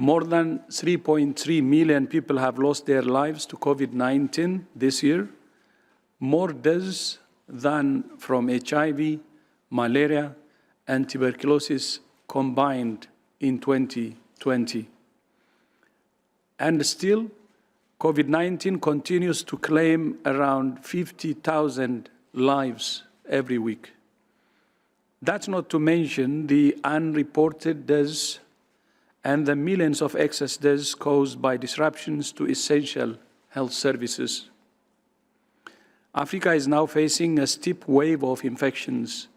More than 3.3 million people have lost their lives to COVID-19 this year, more deaths than from HIV, malaria, and tuberculosis combined in 2020. And still, COVID-19 continues to claim around 50,000 lives every week. That's not to mention the unreported deaths and the millions of excess deaths caused by disruptions to essential health services. Africa is now facing a steep wave of infections,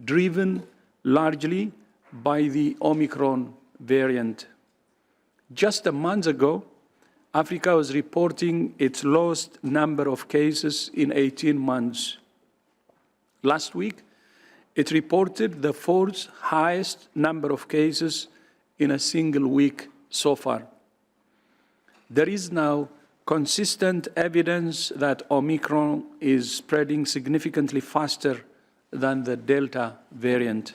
driven largely by the Omicron variant. Just a month ago, Africa was reporting its lowest number of cases in 18 months. Last week, it reported the fourth highest number of cases in a single week so far. There is now consistent evidence that Omicron is spreading significantly faster than the Delta variant.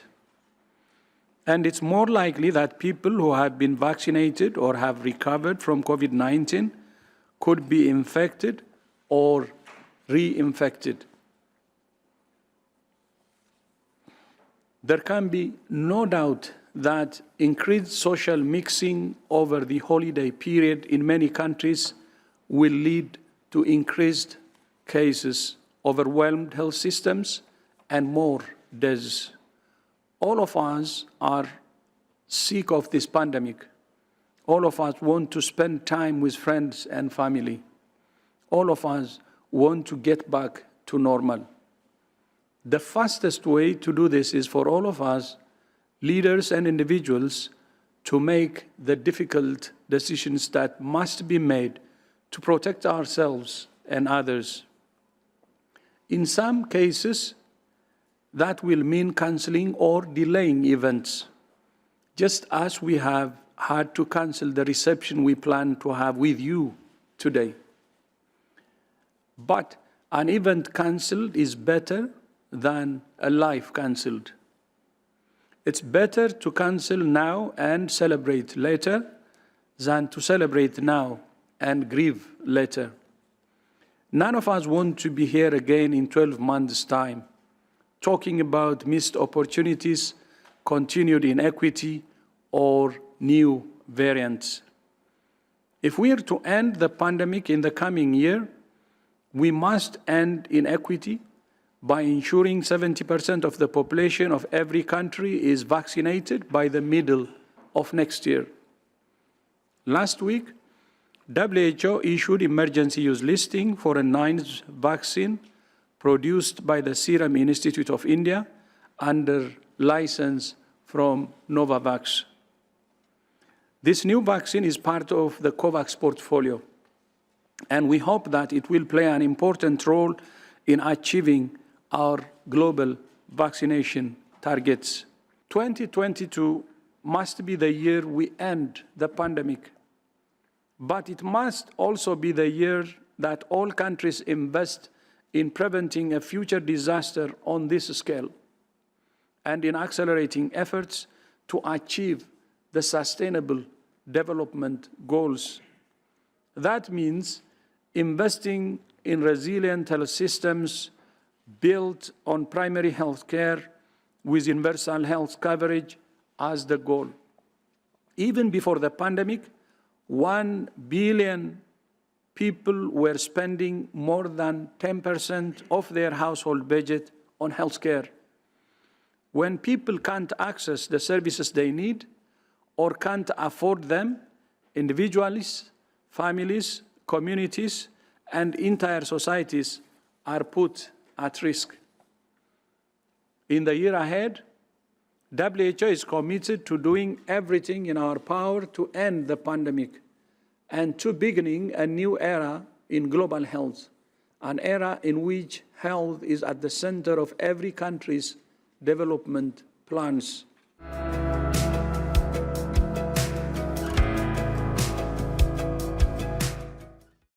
And it's more likely that people who have been vaccinated or have recovered from COVID-19 could be infected or reinfected. There can be no doubt that increased social mixing over the holiday period in many countries will lead to increased cases, overwhelmed health systems, and more deaths. All of us are sick of this pandemic. All of us want to spend time with friends and family. All of us want to get back to normal. The fastest way to do this is for all of us, leaders and individuals, to make the difficult decisions that must be made to protect ourselves and others. In some cases, that will mean canceling or delaying events, just as we have had to cancel the reception we plan to have with you today. But an event canceled is better than a life canceled. It's better to cancel now and celebrate later than to celebrate now and grieve later. None of us want to be here again in 12 months' time, talking about missed opportunities, continued inequity, or new variants. If we are to end the pandemic in the coming year, we must end inequity by ensuring 70% of the population of every country is vaccinated by the middle of next year. Last week, WHO issued emergency use listing for a ninth vaccine produced by the Serum Institute of India under license from Novavax. This new vaccine is part of the COVAX portfolio, and we hope that it will play an important role in achieving our global vaccination targets. 2022 must be the year we end the pandemic, but it must also be the year that all countries invest in preventing a future disaster on this scale and in accelerating efforts to achieve the Sustainable Development Goals. That means investing in resilient health systems built on primary health care with universal health coverage as the goal. Even before the pandemic, 1 billion people were spending more than 10% of their household budget on health care. When people can't access the services they need or can't afford them, individuals, families, communities, and entire societies are put at risk. In the year ahead, WHO is committed to doing everything in our power to end the pandemic and to beginning a new era in global health, an era in which health is at the center of every country's development plans.